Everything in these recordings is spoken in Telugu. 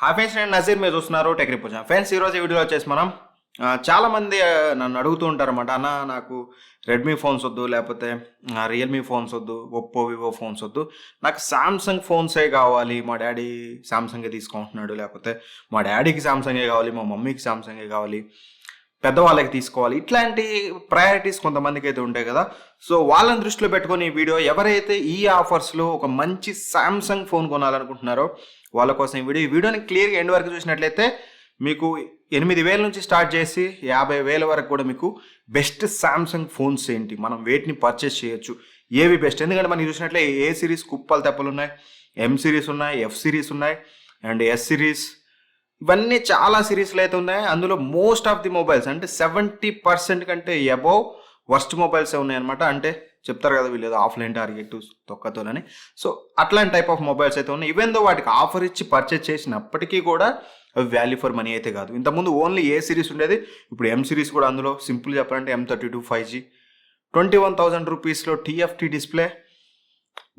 హాయ్ ఫ్రెండ్స్, నేను నజీర్. మీరు చూస్తున్నారు టెక్ రిపోర్ట్. ఫ్రెండ్స్, ఈరోజు ఈ వీడియోలో వచ్చేసి మనం చాలామంది నన్ను అడుగుతూ ఉంటారన్నమాట. అన్న, నాకు రెడ్మీ ఫోన్స్ వద్దు, లేకపోతే రియల్మీ ఫోన్స్ వద్దు, ఒప్పో వివో ఫోన్స్ వద్దు, నాకు సామ్సంగ్ ఫోన్సే కావాలి. మా డాడీ సామ్సంగే తీసుకుంటున్నాడు, లేకపోతే మా డాడీకి సామ్సంగే కావాలి, మా మమ్మీకి సామ్సంగే కావాలి, పెద్దవాళ్ళకి తీసుకోవాలి. ఇట్లాంటి ప్రయారిటీస్ కొంతమందికి అయితే ఉంటాయి కదా. సో వాళ్ళని దృష్టిలో పెట్టుకొని ఈ వీడియో, ఎవరైతే ఈ ఆఫర్స్లో ఒక మంచి సామ్సంగ్ ఫోన్ కొనాలనుకుంటున్నారో వాళ్ళ కోసం ఈ వీడియోని క్లియర్గా ఎండ్ వరకు చూసినట్లయితే మీకు 8,000 నుంచి స్టార్ట్ చేసి 50,000 వరకు కూడా మీకు బెస్ట్ సామ్సంగ్ ఫోన్స్ ఏంటి, మనం వేటిని పర్చేస్ చేయొచ్చు, ఏవి బెస్ట్. ఎందుకంటే మనం చూసినట్లే ఏ సిరీస్ కుప్పలు తెప్పలు ఉన్నాయి, ఎం సిరీస్ ఉన్నాయి, ఎఫ్ సిరీస్ ఉన్నాయి, అండ్ ఎస్ సిరీస్, ఇవన్నీ చాలా సిరీస్లు అయితే ఉన్నాయి. అందులో మోస్ట్ ఆఫ్ ది మొబైల్స్ అంటే 70% కంటే అబౌవ్ వర్స్ట్ మొబైల్సే ఉన్నాయన్నమాట. అంటే చెప్తారు కదా వీళ్ళు ఏదో ఆఫ్లైన్ టార్గెట్ తొక్కతోలని. సో అట్లాంటి టైప్ ఆఫ్ మొబైల్స్ అయితే ఉన్నాయి. ఈవెన్ దో వాటికి ఆఫర్ ఇచ్చి పర్చేస్ చేసినప్పటికీ కూడా అవి వాల్యూ ఫర్ మనీ అయితే కాదు. ఇంతకుముందు ఓన్లీ ఏ సిరీస్ ఉండేది, ఇప్పుడు ఎం సిరీస్ కూడా. అందులో సింపుల్ చెప్పాలంటే M32 5G 21,000 రూపీస్లో TFT డిస్ప్లే,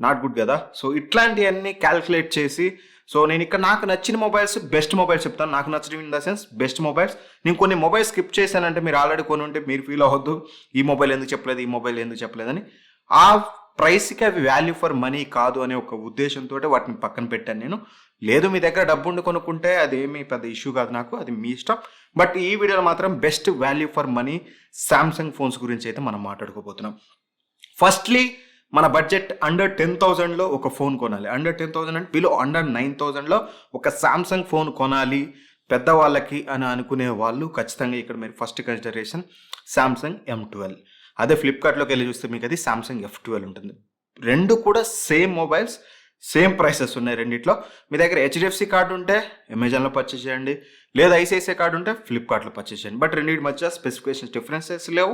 నాట్ గుడ్ కదా. సో ఇట్లాంటివన్నీ క్యాల్కులేట్ చేసి, సో నేను ఇక్కడ నాకు నచ్చిన మొబైల్స్, బెస్ట్ మొబైల్స్ చెప్తాను. నాకు నచ్చడం in the sense best mobiles. నేను కొన్ని మొబైల్స్ స్కిప్ చేశానంటే మీరు ఆల్రెడీ కొని ఉంటే మీరు ఫీల్ అవ్వద్దు, ఈ మొబైల్ ఎందుకు చెప్పలేదు, ఈ మొబైల్ ఎందుకు చెప్పలేదని. ఆ ప్రైస్కి అవి వాల్యూ ఫర్ మనీ కాదు అనే ఒక ఉద్దేశంతో వాటిని పక్కన పెట్టాను నేను. లేదు, మీ దగ్గర డబ్బు ఉండి కొనుక్కుంటే అదేమీ పెద్ద ఇష్యూ కాదు, నాకు అది మీ ఇష్టం. బట్ ఈ వీడియోలో మాత్రం best value for money Samsung phones గురించి అయితే మనం మాట్లాడుకోబోతున్నాం. ఫస్ట్లీ, మన బడ్జెట్ అండర్ 10,000లో ఒక ఫోన్ కొనాలి. అండర్ 10,000 అంటే బిలో అండర్ 9,000లో ఒక సామ్సంగ్ ఫోన్ కొనాలి పెద్దవాళ్ళకి అని అనుకునే వాళ్ళు ఖచ్చితంగా ఇక్కడ మీరు ఫస్ట్ కన్సిడరేషన్ సామ్సంగ్ M12. అదే ఫ్లిప్కార్ట్లోకి వెళ్ళి చూస్తే మీకు అది సామ్సంగ్ F12 ఉంటుంది. రెండు కూడా సేమ్ మొబైల్స్, సేమ్ ప్రైసెస్ ఉన్నాయి రెండిట్లో. మీ దగ్గర HDFC కార్డు ఉంటే అమెజాన్లో పర్చేస్ చేయండి, లేదా ICICI కార్డు ఉంటే ఫ్లిప్కార్ట్లో పర్చేస్ చేయండి. బట్ రెండింటి మధ్య స్పెసిఫికేషన్స్ డిఫరెన్సెస్ లేవు,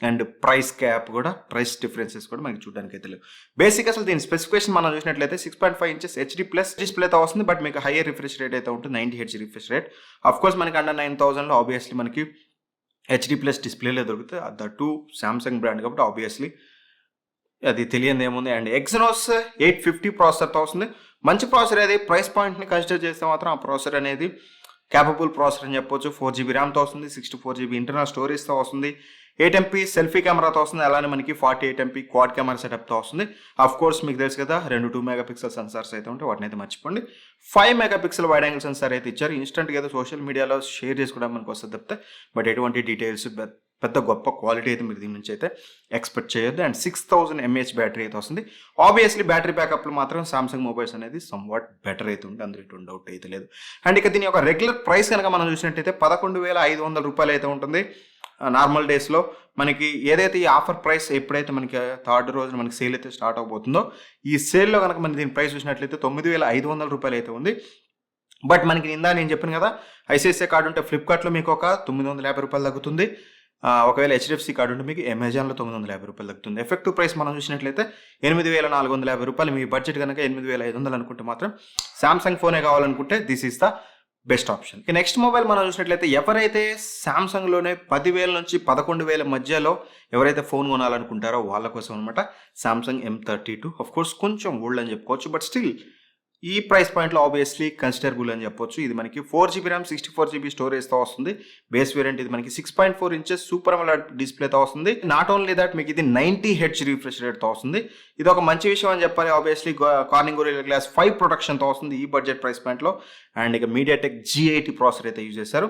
అండ్ ప్రైస్ క్యాప్ కూడా, ప్రైస్ డిఫరెన్సెస్ కూడా మనకి చూడడానికి అయితే లేవు. బేసిక్ అసలు దీని స్పెసిఫికేషన్ మనం చూసినట్లయితే 6.5 ఇంచెస్ HD+ డిస్ప్లేతో వస్తుంది. బట్ మీకు హైయర్ రిఫ్రెష్ రేట్ అయితే ఉంటుంది, 90 Hz refresh rate. Of course మనకి అండర్ 9,000లో ఆబ్వియస్లీ మనకి HD+ డిస్ప్లేలే దొరుకుతాయి. దట్ సామ్సంగ్ బ్రాండ్ కాబట్టి ఆబ్వియస్లీ అది తెలియదు ఏముంది. అండ్ Exynos 850 ప్రాసెసర్తో వస్తుంది. మంచి ప్రాసెసర్. అది ప్రైస్ పాయింట్ని కన్సిడర్ చేస్తే మాత్రం ఆ ప్రాసెసర్ అనేది క్యాపబుల్ ప్రాసెసర్ అని చెప్పొచ్చు. 4GB ర్యామ్తో వస్తుంది, 64GB ఇంటర్నల్ స్టోరేజ్తో వస్తుంది, 8MP సెల్ఫీ కెమెరాతో వస్తుంది, అలానే మనకి 48MP క్వాడ్ కెమెరా సెటప్తో వస్తుంది. అఫ్ కోర్స్ మీకు తెలుసు కదా, 2 మెగాపిక్సెల్ సెన్సార్స్ అయితే ఉంటాయి, వాటిని అయితే మర్చిపోండి. 5 మెగాపిక్సెల్ వైడ్ యాంగిల్ సెన్సార్ అయితే ఇచ్చారు. ఇన్స్టెంట్గా ఏదో సోషల్ మీడియాలో షేర్ చేసుకోవడం మనకు వస్తుంది తప్పితే, బట్ ఎటువంటి డీటెయిల్స్, పెద్ద గొప్ప క్వాలిటీ అయితే మీరు దీని నుంచి అయితే ఎక్స్పెక్ట్ చేయొద్దు. అండ్ 6000 mAh బ్యాటరీ అయితే వస్తుంది. ఆబ్వియస్లీ బ్యాటరీ బ్యాకప్లో మాత్రం సామ్సంగ్ మొబైల్స్ అనేది సమ్వాట్ బెటర్ అయితే ఉంటుంది, అందులో ఎటువంటి డౌట్ అయితే లేదు. అండ్ ఇక దీని యొక్క రెగ్యులర్ ప్రైస్ కనుక మనం చూసినట్టయితే 11,500 రూపాయలు అయితే ఉంటుంది నార్మల్ డేస్లో. మనకి ఏదైతే ఈ ఆఫర్ ప్రైస్ ఎప్పుడైతే మనకి థర్డ్ రోజున మనకి సేల్ అయితే స్టార్ట్ అవబోతుందో, ఈ సేల్లో కనుక మనం దీని ప్రైస్ చూసినట్లయితే 9,500 రూపాయలు అయితే ఉంది. బట్ మనకి నేను చెప్పాను కదా, ICICI కార్డు ఉంటే ఫ్లిప్కార్ట్లో మీకు ఒక 950 రూపాయలు తగ్గుతుంది. ఒకవేళ HDFC కార్డు ఉంటే మీకు అమెజాన్లో 950 రూపాయలు తగ్గుతుంది. ఎఫెక్టివ్ ప్రైస్ మనం చూసినట్లయితే 8,450 రూపాయలు. మీ బడ్జెట్ కనుక 8,500 అనుకుంటే మాత్రం సామ్సంగ్ ఫోనే కావాలనుకుంటే this is the best option. Next mobile మనం చూసినట్లయితే ఎవరైతే సామ్సంగ్లోనే 10,000 నుంచి 11,000 మధ్యలో ఎవరైతే ఫోన్ కొనాలనుకుంటారో వాళ్ళ కోసం అనమాట సామ్సంగ్ M32. ఆఫ్ కోర్స్ కొంచెం ఓల్డ్ అని చెప్పుకోవచ్చు, బట్ స్టిల్ ఈ ప్రైస్ పాయింట్లో ఆబ్వియస్లీ కన్సిడరబుల్ అని చెప్పొచ్చు. ఇది మనకి 4GB ర్యామ్ 64GB స్టోరేజ్తో వస్తుంది. బేస్ వేరియంట్ ఇది మనకి 6.4 ఇంచెస్ సూపర్ AMOLED డిస్ప్లేతో వస్తుంది. నాట్ ఓన్లీ దట్, మీకు ఇది 90 Hz రిఫ్రెష్ రేట్తో వస్తుంది. ఇది ఒక మంచి విషయం అని చెప్పాలి. ఆబ్వియస్లీ కార్నింగ్ గొరిల్లా గ్లాస్ 5 ప్రొటెక్షన్తో వస్తుంది ఈ బడ్జెట్ ప్రైస్ పాయింట్లో. అండ్ ఇక MediaTek G80 ప్రాసెసర్ అయితే యూజ్ చేశారు.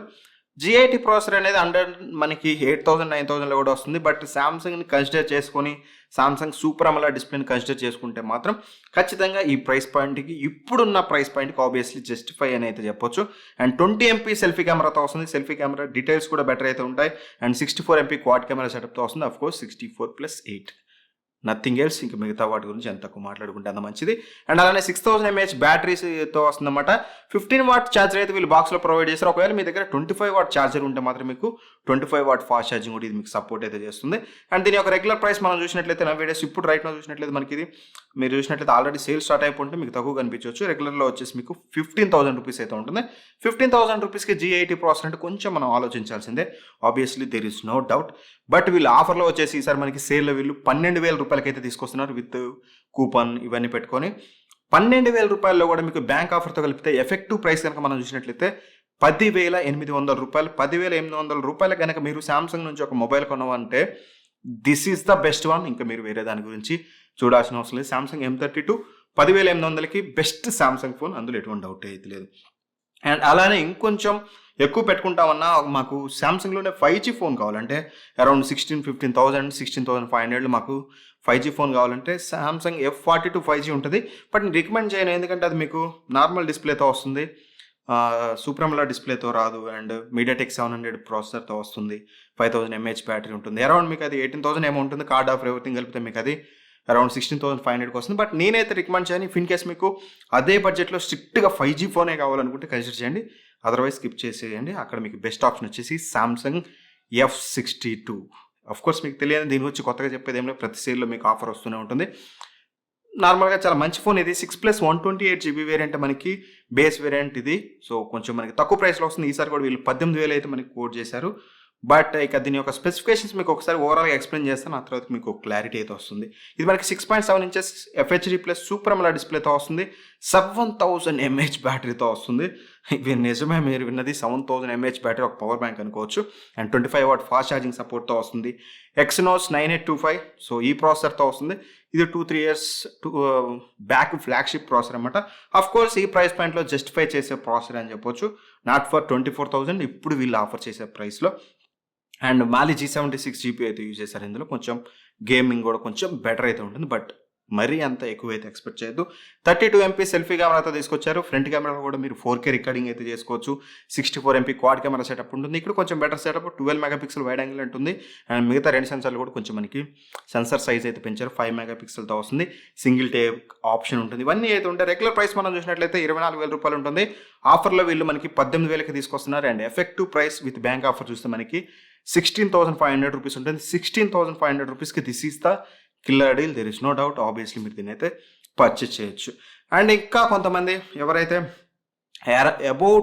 G80 ప్రాసెసర్ అనేది అండర్ మనకి 8,000 9,000లో కూడా వస్తుంది. బట్ సామ్సంగ్ని కన్సిడర్ చేసుకొని, సామ్సంగ్ సూపర్ AMOLED డిస్ప్లేని కన్సిడర్ చేసుకుంటే మాత్రం ఖచ్చితంగా ఈ ప్రైస్ పాయింట్కి, ఇప్పుడున్న ప్రైస్ పాయింట్కి ఆబ్వియస్లీ జస్టిఫై అని అయితే చెప్పొచ్చు. అండ్ 20MP సెల్ఫీ కెమెరాతో వస్తుంది. సెల్ఫీ కెమెరా డీటెయిల్స్ కూడా బెటర్ అయితే ఉంటాయి. అండ్ 64MP క్వాడ్ కెమెరా సెటప్తో వస్తుంది. Of course 64+8, nothing else. ఇంకా మిగతా వాటి గురించి ఎంత తక్కువ మాట్లాడుకుంటే అంత మంచిది. అండ్ అలానే 6000 mAh బ్యాటరీస్తో వస్తుందన్నమాట. 15W ఛార్జర్ అయితే వీళ్ళు బాక్స్లో ప్రొవైడ్ చేస్తారు. ఒకవేళ మీ దగ్గర 25W ఛార్జర్ ఉంటే మాత్రం మీకు 25W ఫాస్ట్ ఛార్జింగ్ కూడా ఇది మీకు సపోర్ట్ అయితే చేస్తుంది. అండ్ దీని యొక్క రెగ్యులర్ ప్రైస్ మనం చూసినట్లయితే నా వీడియోస్ ఇప్పుడు రైట్ నా చూసినట్లయితే మనకి ఇది మీరు చూసినట్లయితే ఆల్రెడీ సేల్ స్టార్ట్ అయిపోతే మీకు తక్కువ కనిపించవచ్చు. రెగ్యులర్లో వచ్చేసి మీకు 15,000 రూపీస్ అయితే ఉంటుంది. 15,000 రూపీస్కి G80 ప్రాసెసర్ అంటే కొంచెం మనం ఆలోచించాల్సిందే. Obviously there is no doubt. But వీళ్ళు ఆఫర్లో వచ్చేసి ఈసారి మనకి సేల్లో వీళ్ళు 12,000 రూపాయలకి అయితే తీసుకొస్తున్నారు విత్ కూపన్ ఇవన్నీ పెట్టుకొని. 12,000 రూపాయల్లో కూడా మీకు బ్యాంక్ ఆఫర్తో కలిపితే ఎఫెక్టివ్ ప్రైస్ కనుక మనం చూసినట్లయితే 10,800 రూపాయలు. 10,800 రూపాయలు కనుక మీరు శాంసంగ్ నుంచి ఒక మొబైల్ కొనవంటే this is the best one. ఇంకా మీరు వేరే దాని గురించి చూడాల్సిన అవసరం లేదు. శాంసంగ్ M32 10,800కి బెస్ట్ శాంసంగ్ ఫోన్, అందులో ఎటువంటి డౌట్ అయితే లేదు. అండ్ అలానే ఇంకొంచెం ఎక్కువ పెట్టుకుంటామన్నా మాకు శాంసంగ్లోనే 5G ఫోన్ కావాలంటే అరౌండ్ 15,000 16,500 మాకు 5G ఫోన్ కావాలంటే శాంసంగ్ F42 5G ఉంటుంది. బట్ నేను రికమెండ్ చేయను, ఎందుకంటే అది మీకు నార్మల్ డిస్ప్లేతో వస్తుంది, సూపర్ AMOLED డిస్ప్లేతో రాదు. అండ్ MediaTek 700 ప్రాసెసర్తో వస్తుంది, 5000 mAh బ్యాటరీ ఉంటుంది. అరౌండ్ మీకు అది 18,000 ఏమో ఉంటుంది, కార్డ్ ఆఫర్ ఎవ్రీథింగ్ కలిపితే మీకు అది అరౌండ్ 16,500కి వస్తుంది. బట్ నేనైతే రికమెండ్ చేయను. ఇన్ కేస్ మీకు అదే బడ్జెట్లో స్ట్రిక్ట్గా 5G ఫోనే కావాలనుకుంటే కన్సిడర్ చేయండి, అదర్వైజ్ స్కిప్ చేసేయండి. అక్కడ మీకు బెస్ట్ ఆప్షన్ వచ్చేసి శాంసంగ్ F62. కోర్స్ మీకు తెలియదు దీని గురించి కొత్తగా చెప్పేది ఏం లేదు, ప్రతి సేల్లో మీకు ఆఫర్ వస్తూనే ఉంటుంది. నార్మల్గా చాలా మంచి ఫోన్ ఇది. 6+128GB వేరియంట్ మనకి బేస్ వేరియంట్ ఇది. సో కొంచెం మనకి తక్కువ ప్రైస్లో వస్తుంది. ఈసారి కూడా వీళ్ళు 18,000 అయితే మనకి కోట్ చేశారు. బట్ ఇక దీని యొక్క స్పెసిఫికేషన్స్ మీకు ఒకసారి ఓవరాల్గా ఎక్స్ప్లెయిన్ చేస్తాను, ఆ తర్వాత మీకు క్లారిటీ అయితే వస్తుంది. ఇది మనకి 6.7 inches FHD plus super AMOLED డిస్ప్లేతో వస్తుంది, 7000 mAh బ్యాటరీతో వస్తుంది. ఇవి నిజమే మీరు విన్నది, 7000 mAh బ్యాటరీ, ఒక పవర్ బ్యాంక్ అనుకోవచ్చు. అండ్ 25W ఫాస్ట్ ఛార్జింగ్ సపోర్ట్తో వస్తుంది. Exynos 9825, సో ఈ ప్రాసెసర్తో వస్తుంది. ఇది 2-3 years బ్యాక్ ఫ్లాగ్షిప్ ప్రాసెసర్ అనమాట. కోర్స్ ఈ ప్రైస్ పాయింట్లో జస్టిఫై చేసే ప్రాసెసర్ అని చెప్పొచ్చు, నాట్ ఫర్ 24,000 ఇప్పుడు వీళ్ళు ఆఫర్ చేసే ప్రైస్లో. అండ్ Mali G76 GPU అయితే యూజ్ చేశారు ఇందులో. కొంచెం గేమింగ్ కూడా కొంచెం బెటర్ అయితే ఉంటుంది, బట్ మరీ అంత ఎక్కువ అయితే ఎక్స్పెక్ట్ చేయొద్దు. 32 MP సెల్ఫీ కెమెరాతో తీసుకొచ్చారు. ఫ్రంట్ కెమెరాలో కూడా మీరు 4K రికార్డింగ్ అయితే చేసుకోవచ్చు. 64 MP క్వాడ్ కెమెరా సెటప్ ఉంటుంది. ఇక్కడ కొంచెం better setup, 12 MP wide angle ఉంటుంది. అండ్ మిగతా రెండు సెన్సార్లు కూడా కొంచెం మనకి సెన్సార్ సైజ్ అయితే పెంచారు, 5 MP వస్తుంది. సింగిల్ టేప్ ఆప్షన్ ఉంటుంది. ఇవన్నీ అయితే ఉంటాయి. రెగ్యులర్ ప్రైస్ మనం చూసినట్లయితే 24,000 రూపాయలు ఉంటుంది. ఆఫర్లో వీళ్ళు మనకి 18,000కి తీసుకొస్తున్నారు. And effective price with bank offer చూస్తే మనకి 16,500 రూపీస్ ఉంటుంది. 16,500 రూపీస్కి this is the killer deal, there is no doubt. Obviously మీరు దీన్ని అయితే పర్చేస్ చేయొచ్చు. అండ్ ఇంకా కొంతమంది ఎవరైతే అబౌవ్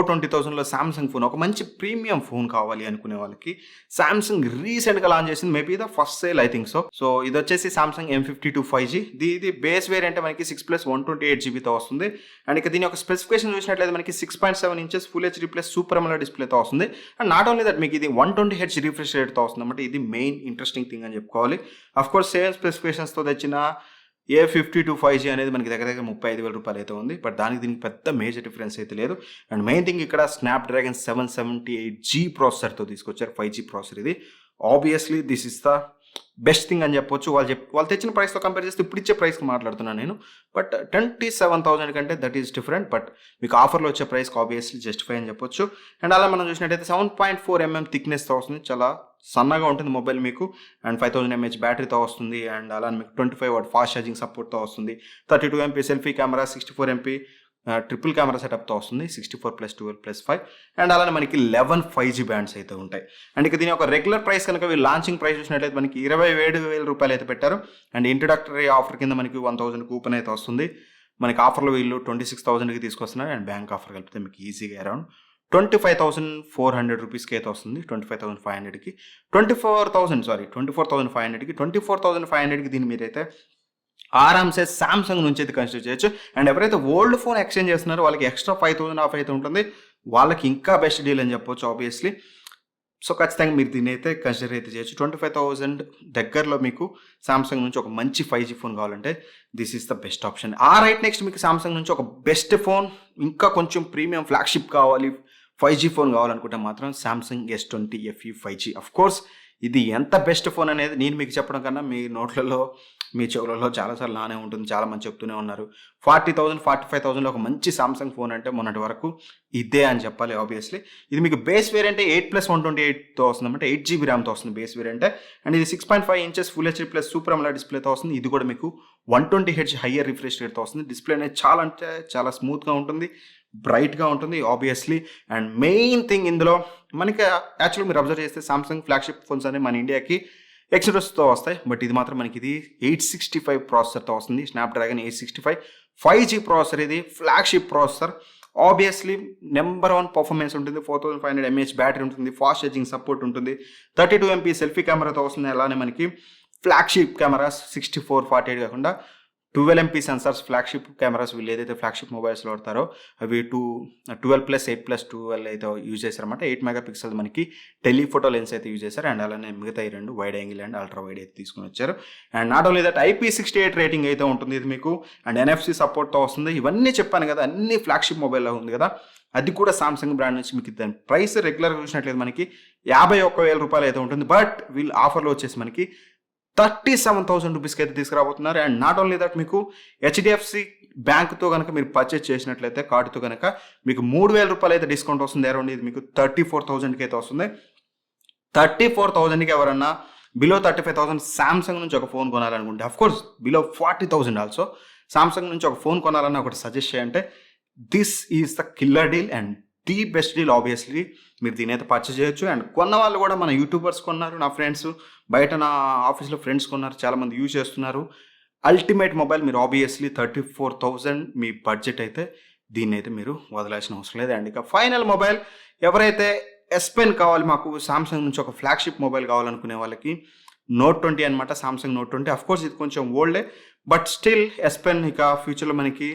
20,000లో శాంసంగ్ ఫోన్, ఒక మంచి ప్రీమియం ఫోన్ కావాలి అనుకునే వాళ్ళకి శాంసంగ్ రీసెంట్గా లాంచ్ చేసింది, maybe the first sale I think so ఇది వచ్చేసి శాంసంగ్ M52 5G. ఇది బేస్ వేరియంట్ మనకి 6+128GBతో వస్తుంది. అండ్ ఇక దీని యొక్క స్పెసిఫికేషన్ చూసినట్లయితే మనకి 6.7 inches full HD plus super AMOLED డిస్ప్లేతో వస్తుంది. అండ్ నాట్ ఓన్లీ దట్, మీకు ఇది 120Hz రిఫ్రెష్ రేట్తో వస్తుంది అనమాట. ఇది మెయిన్ ఇంట్రెస్టింగ్ థింగ్ అని చెప్పుకోవాలి. కోర్స్ సేమ్ స్పెసిఫికేషన్స్తో తెచ్చిన A52 5G అనేది మనకి దగ్గర 35,000 రూపాయలు అయితే ఉంది. బట్ దానికి దీనికి పెద్ద మేజర్ డిఫరెన్స్ అయితే లేదు. అండ్ మెయిన్ థింగ్ ఇక్కడ స్నాప్డ్రాగన్ 778G ప్రాసెసర్తో తీసుకొచ్చారు, 5G ప్రాసెసర్ ఇది. Obviously this is the best thing అని చెప్పొచ్చు. వాళ్ళు తెచ్చిన ప్రైస్తో కంపేర్ చేస్తే ఇప్పుడు ఇచ్చే ప్రైస్కి మాట్లాడుతున్నాను నేను. బట్ 27,000 కంటే దట్ ఈస్ డిఫరెంట్. బట్ మీకు ఆఫర్లో వచ్చే ప్రైస్కి ఆబ్వియస్లీ జస్టిఫై అని చెప్పొచ్చు. అండ్ అలా మనం చూసినట్టయితే 7.4mm థిక్నెస్తో వస్తుంది, చాలా సన్నగా ఉంటుంది మొబైల్ మీకు. అండ్ 5000 mAh బ్యాటరీతో వస్తుంది. అండ్ అలా మీకు 25W ఫాస్ట్ ఛార్జింగ్ సపోర్ట్తో వస్తుంది. 32 MP selfie camera, 64 MP triple camera సెటప్తో వస్తుంది, 64+12+5. అండ్ అలానే మనకి 11 5G బ్యాండ్స్ అయితే ఉంటాయి. అండ్ ఇక దీని ఒక రెగ్యులర్ ప్రైస్ కనుక వీళ్ళు లాంచింగ్ ప్రైస్ చూసినట్లయితే మనకి 27,000 రూపాయలు అయితే పెట్టారు. అండ్ ఇంట్రడక్టరీ ఆఫర్ కింద మనకి 1,000 కూపన్ అయితే వస్తుంది. మనకి ఆఫర్లో వీళ్ళు 26,000కి తీసుకొస్తున్నారు. అండ్ బ్యాంక్ ఆఫర్ కలిపితే మీకు ఈజీగా అరౌండ్ 25,400 రూపీస్కి అయితే వస్తుంది. 25,500కి 24,500కి 24,500కి దీన్ని మీరైతే ఆరామ్సే శాంసంగ్ నుంచి అయితే కన్సిడర్ చేయొచ్చు. అండ్ ఎవరైతే ఓల్డ్ ఫోన్ ఎక్స్చేంజ్ చేస్తున్నారో వాళ్ళకి ఎక్స్ట్రా 5,000 ఆఫ్ అయితే ఉంటుంది, వాళ్ళకి ఇంకా బెస్ట్ డీల్ అని చెప్పొచ్చు ఆబ్వియస్లీ. సో ఖచ్చితంగా మీరు దీన్ని అయితే కన్సిడర్ అయితే చేయొచ్చు. 25,000 దగ్గరలో మీకు సామ్సంగ్ నుంచి ఒక మంచి 5G ఫోన్ కావాలంటే this is the best option. Right next మీకు సామ్సంగ్ నుంచి ఒక బెస్ట్ ఫోన్, ఇంకా కొంచెం ప్రీమియం ఫ్లాగ్షిప్ కావాలి, 5G ఫోన్ కావాలనుకుంటే మాత్రం Samsung S20 FE 5G. Course ఇది ఎంత బెస్ట్ ఫోన్ అనేది నేను మీకు చెప్పడం కన్నా మీ నోట్లలో మీ చెవులలో చాలాసార్లు నానే ఉంటుంది, చాలా మంది చెప్తూనే ఉన్నారు. 40,000 45,000లో ఒక మంచి సామ్సంగ్ ఫోన్ అంటే మొన్నటి వరకు ఇదే అని చెప్పాలి ఆబ్వియస్లీ. ఇది మీకు బేస్ వేరియంటే 8+128తో వస్తుంది, అంటే 8GB ర్యామ్తో వస్తుంది బేస్ వేరియంటే. అండ్ ఇది 6.5 inches full HD plus super AMOLED డిస్ప్లేతో వస్తుంది. ఇది కూడా మీకు 120Hz హయ్యర్ రిఫ్రెష్ రేట్తో వస్తుంది. డిస్ప్లే అనేది చాలా అంటే చాలా స్మూత్గా ఉంటుంది, బ్రైట్గా ఉంటుంది ఆబ్వియస్లీ. అండ్ మెయిన్ థింగ్ ఇందులో మనకి యాక్చువల్గా మీరు అబ్జర్వ్ చేస్తే సామ్సంగ్ ఫ్లాగ్షిప్ ఫోన్స్ అనేవి మన ఇండియాకి Exynosతో వస్తాయి, బట్ ఇది మాత్రం మనకి ఇది 865 ప్రాసెసర్తో వస్తుంది. స్నాప్డ్రాగన్ 865 5G ప్రాసెసర్, ఇది flagship processor. Obviously number 1 performance ఉంటుంది, 4500 mAh బ్యాటరీ ఉంటుంది, ఫాస్ట్ ఛార్జింగ్ సపోర్ట్ ఉంటుంది, 32 MP సెల్ఫీ కెమెరాతో వస్తుంది. అలానే మనకి ఫ్లాగ్షిప్ కెమెరాస్ 64-48 కాకుండా 12 MP సెన్సార్స్ ఫ్లాగ్షిప్ కెమెరాస్ వీళ్ళు ఏదైతే ఫ్లాగ్షిప్ మొబైల్స్లో వాడతారో అవి 12+8+12 అయితే యూజ్ చేశారన్నమాట. 8 మెగాపిక్సెల్ మనకి టెలిఫోటో లెన్స్ అయితే యూజ్ చేశారు. అండ్ అలానే మిగతా ఈ 2 wide angle and ultra wide అయితే తీసుకుని వచ్చారు. And not only that IP68 rating అయితే ఉంటుంది ఇది మీకు. అండ్ NFC సపోర్ట్తో వస్తుంది. ఇవన్నీ చెప్పాను కదా, అన్ని ఫ్లాగ్షిప్ మొబైల్లో ఉంది కదా. అది కూడా సామ్సంగ్ బ్రాండ్ నుంచి మీకు దాని ప్రైస్ రెగ్యులర్గా చూసినట్లయితే మనకి 51,000 రూపాయలు అయితే ఉంటుంది. బట్ వీళ్ళు ఆఫర్లో వచ్చేసి మనకి 37,000 రూపీస్కి అయితే తీసుకురాబోతున్నారు. అండ్ నాట్ ఓన్లీ దట్ మీకు HDFC బ్యాంక్తో కనుక మీరు పర్చేస్ చేసినట్లయితే కార్డుతో కనుక మీకు 3,000 రూపాయలు అయితే డిస్కౌంట్ వస్తుంది. అరౌండ్ ఇది మీకు 34,000కి అయితే వస్తుంది. 34,000కి ఎవరన్నా బిలో 35,000 సామ్సంగ్ నుంచి ఒక ఫోన్ కొనాలనుకుంటే, అఫ్కోర్స్ బిలో 40,000 ఆల్సో సామ్సంగ్ నుంచి ఒక ఫోన్ కొనాలని ఒకటి సజెస్ట్ చేయంటే this is the killer deal and the best deal. Obviously మీరు దీని అయితే పర్చేస్ చేయొచ్చు. అండ్ కొన్న వాళ్ళు కూడా మన యూట్యూబర్స్ కొన్నారు, నా ఫ్రెండ్స్, బయట నా ఆఫీస్లో ఫ్రెండ్స్ కొన్నారు, చాలామంది యూజ్ చేస్తున్నారు. Ultimate mobile. మీరు ఆబ్వియస్లీ 34,000 మీ బడ్జెట్ అయితే దీన్ని అయితే మీరు వదలాల్సిన అవసరం లేదు. అండ్ ఇక ఫైనల్ మొబైల్ ఎవరైతే S Pen కావాలి మాకు సామ్సంగ్ నుంచి ఒక ఫ్లాగ్షిప్ మొబైల్ కావాలనుకునే వాళ్ళకి Note 20 అనమాట. సామ్సంగ్ Note 20 అఫ్కోర్స్ ఇది కొంచెం ఓల్డే, బట్ స్టిల్ S Pen ఇక ఫ్యూచర్లో మనకి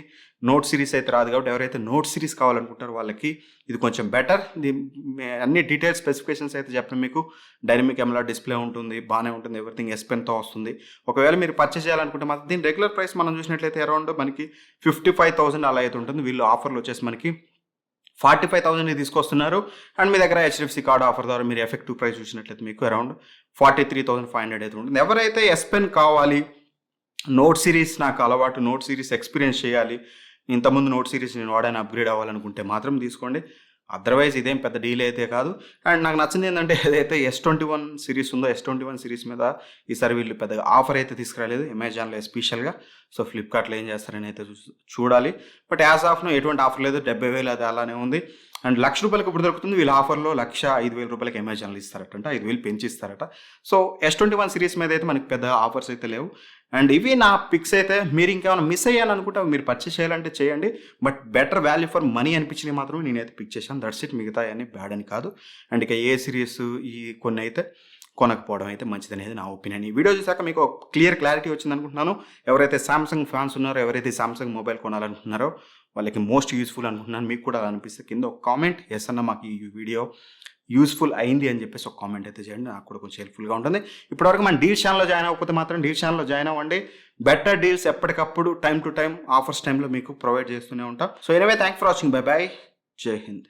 నోట్ సిరీస్ అయితే రాదు కాబట్టి ఎవరైతే నోట్ సిరీస్ కావాలనుకుంటారో వాళ్ళకి ఇది కొంచెం బెటర్. అన్ని డీటెయిల్స్ స్పెసిఫికేషన్స్ అయితే చెప్పడం మీకు. డైనమిక్ ఎమ్లా డిస్ప్లే ఉంటుంది, బాగానే ఉంటుంది, ఎవ్రీథింగ్ S Penతో వస్తుంది. ఒకవేళ మీరు పర్చేస్ చేయాలనుకుంటే మాత్రం దీని రెగ్యులర్ ప్రైస్ మనం చూసినట్లయితే అరౌండ్ మనకి 55,000 అలా అయితే ఉంటుంది. వీళ్ళు ఆఫర్లు వచ్చేసి మనకి 45,000 తీసుకొస్తున్నారు. అండ్ మీ దగ్గర HDFC కార్డు ఆఫర్ ద్వారా మీరు ఎఫెక్టివ్ ప్రైస్ చూసినట్లయితే మీకు అరౌండ్ 43,500 అయితే ఉంటుంది. ఎవరైతే S Pen కావాలి, నోట్ సిరీస్ నాకు అలవాటు, నోట్ సిరీస్ ఎక్స్పీరియన్స్ చేయాలి, ఇంతకుముందు నోట్ సిరీస్ నేను వాడాను, అప్గ్రేడ్ అవ్వాలనుకుంటే మాత్రం తీసుకోండి. అదర్వైజ్ ఇదేం పెద్ద డీల్ అయితే కాదు. అండ్ నాకు నచ్చింది ఏంటంటే ఏదైతే S21 సిరీస్ ఉందో S21 సిరీస్ మీద ఈసారి వీళ్ళు పెద్దగా ఆఫర్ అయితే తీసుకురాలేదు, అమెజాన్లో ఎస్పెషల్గా. సో ఫ్లిప్కార్ట్లో ఏం చేస్తారని అయితే చూడాలి. బట్ యాజ్ ఆఫ్ నో ఎటువంటి ఆఫర్ లేదు. 70,000 అది అలానే ఉంది. అండ్ ₹1,00,000 ఇప్పుడు దొరుకుతుంది. వీళ్ళ ఆఫర్లో 1,05,000 రూపాయలకి అమెజాన్లో ఇస్తారట, 5,000 పెంచిస్తారట. సో S21 సిరీస్ మీద అయితే మనకి పెద్ద ఆఫర్స్ అయితే లేవు. అండ్ ఇవి నా పిక్స్ అయితే. మీరు ఇంకేమైనా మిస్ అయ్యాలనుకుంటే మీరు పర్చేస్ చేయాలంటే చేయండి. But better value for money అనిపించినవి మాత్రం నేనైతే పిక్ చేశాను. That's it. మిగతా అన్ని బ్యాడ్ అని కాదు. అండ్ ఇక ఏ సిరీస్ ఈ కొన్ని అయితే కొనకపోవడం అయితే మంచిది అనేది నా ఒపీనియన్. ఈ వీడియో చూసాక మీకు క్లారిటీ వచ్చింది అనుకుంటున్నాను. ఎవరైతే సామ్సంగ్ ఫ్యాన్స్ ఉన్నారో, ఎవరైతే సామ్సంగ్ మొబైల్ కొనాలనుకుంటున్నారో వాళ్ళకి మోస్ట్ యూస్ఫుల్ అనుకుంటున్నాను. మీకు కూడా అనిపిస్తే కింద ఒక కామెంట్ ఎస్ అన్న మాకు ఈ వీడియో యూస్ఫుల్ అయింది అని చెప్పేసి ఒక కామెంట్ అయితే చేయండి. నాకు కూడా కొంచెం హెల్ప్ఫుల్గా ఉంటుంది. ఇప్పటివరకు మన డీల్ ఛానల్లో జాయిన్ అవ్వకపోతే మాత్రం డీల్ ఛానల్లో జాయిన్ అవ్వండి. బెటర్ డీల్స్ ఎప్పటికప్పుడు టైం టు టైం ఆఫర్స్ టైంలో మీకు ప్రొవైడ్ చేస్తూనే ఉంటాం. So anyway thank for watching. By by. జై హింద్.